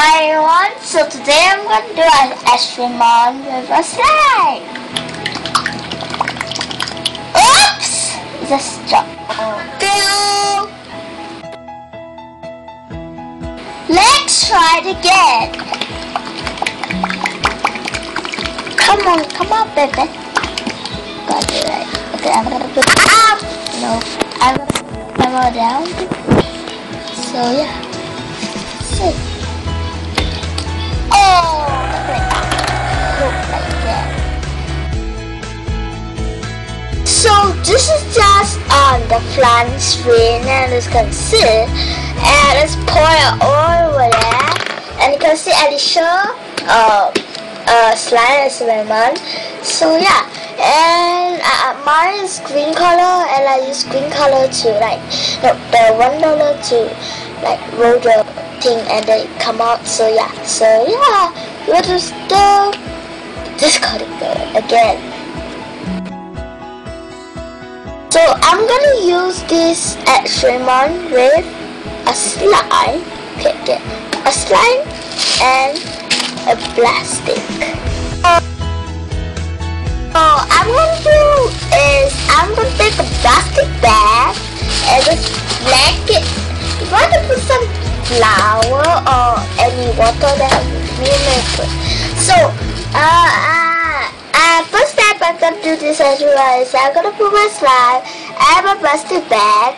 Hi everyone, so today I'm going to do an experiment with a slime. Oops! Just drop. Let's try it again. Come on, baby. Got it right. Okay, I'm gonna put it up. No, I'm gonna put the camera down. So yeah. See. Oh, look like that. So this is just on the flat screen, and as you can see, and let's pour it all over there, and you can see additional slime experiment. So yeah, and mine is green color, and I use green color to like the $1 to like roll the thing and then it come out. So yeah, you want to still discard it again. So I'm gonna use this experiment with a slime. Okay, a slime and a plastic. So I'm gonna do is I'm gonna take a plastic bag and just blanket. You want to put some flour or any water that you may put. So first step I'm gonna do this exercise. I'm gonna put my slime and my plastic bag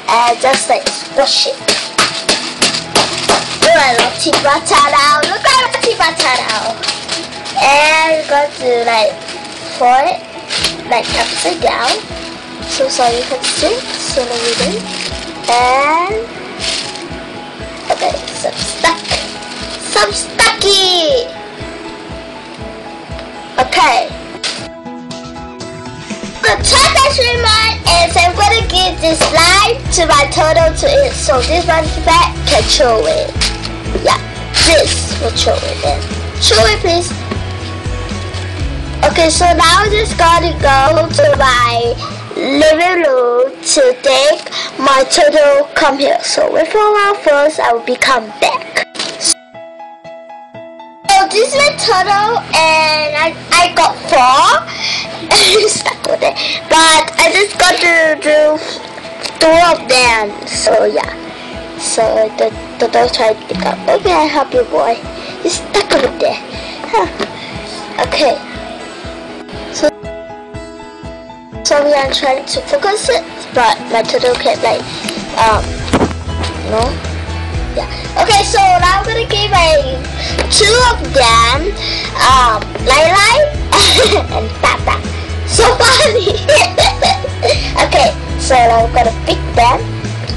and just like squish it. Look at Roti Prata now. Look at Roti Prata now. And I'm going to like pour it like upside down. So you can see. So let me do. And okay, some stucky. Okay. The third experiment is I'm gonna give this slime to my turtle to eat. So this one back can chew it. Yeah, this will chew it then. Chew it, please. Okay, so now I'm just gonna go to my living room to take my turtle come here. So wait for a while first, I will become back. So this is my turtle, and I got 4 stuck with it, but I just got to do 2 of them. So yeah, so the turtle tried to pick up. Okay, I help you, boy. You're stuck over there. Huh. Okay. So we are trying to focus it, but my turtle can't like, no, yeah. Okay, so now I'm gonna give 2 of them, Lai and Papa. So funny. Okay, so now I'm gonna pick them,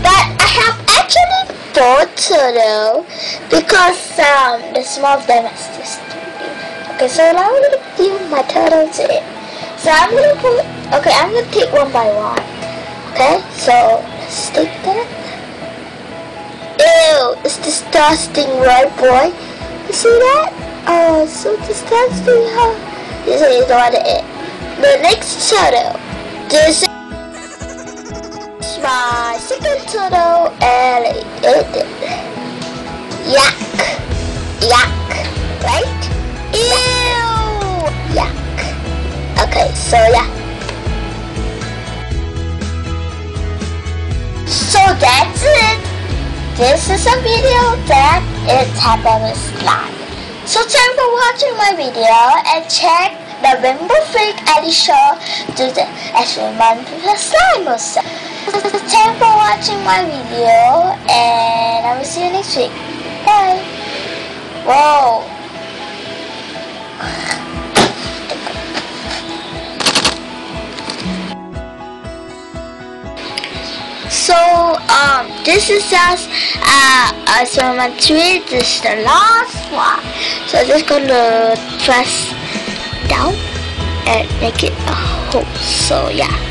but I have actually 4 turtles because the small of them is just 3. Okay, so now I'm gonna give my turtle to it. So I'm gonna put, okay, I'm gonna take one by one. Okay, so let's take that. Ew, it's disgusting, right, boy? You see that? Oh, it's so disgusting, huh? This is the one to eat. The next turtle. This is my second turtle, and I ate it. Yuck, right? Ew, yuck. Okay, so yeah. So that's it. This is a video that it happened with slime. So thanks for watching my video and check the Rainbow Freak edition to the experiment with the slime also. So thanks for watching my video, and I will see you next week. Bye. Whoa. So this is just experiment 3. This is the last one. So I'm just gonna press down and make it a hole. So yeah.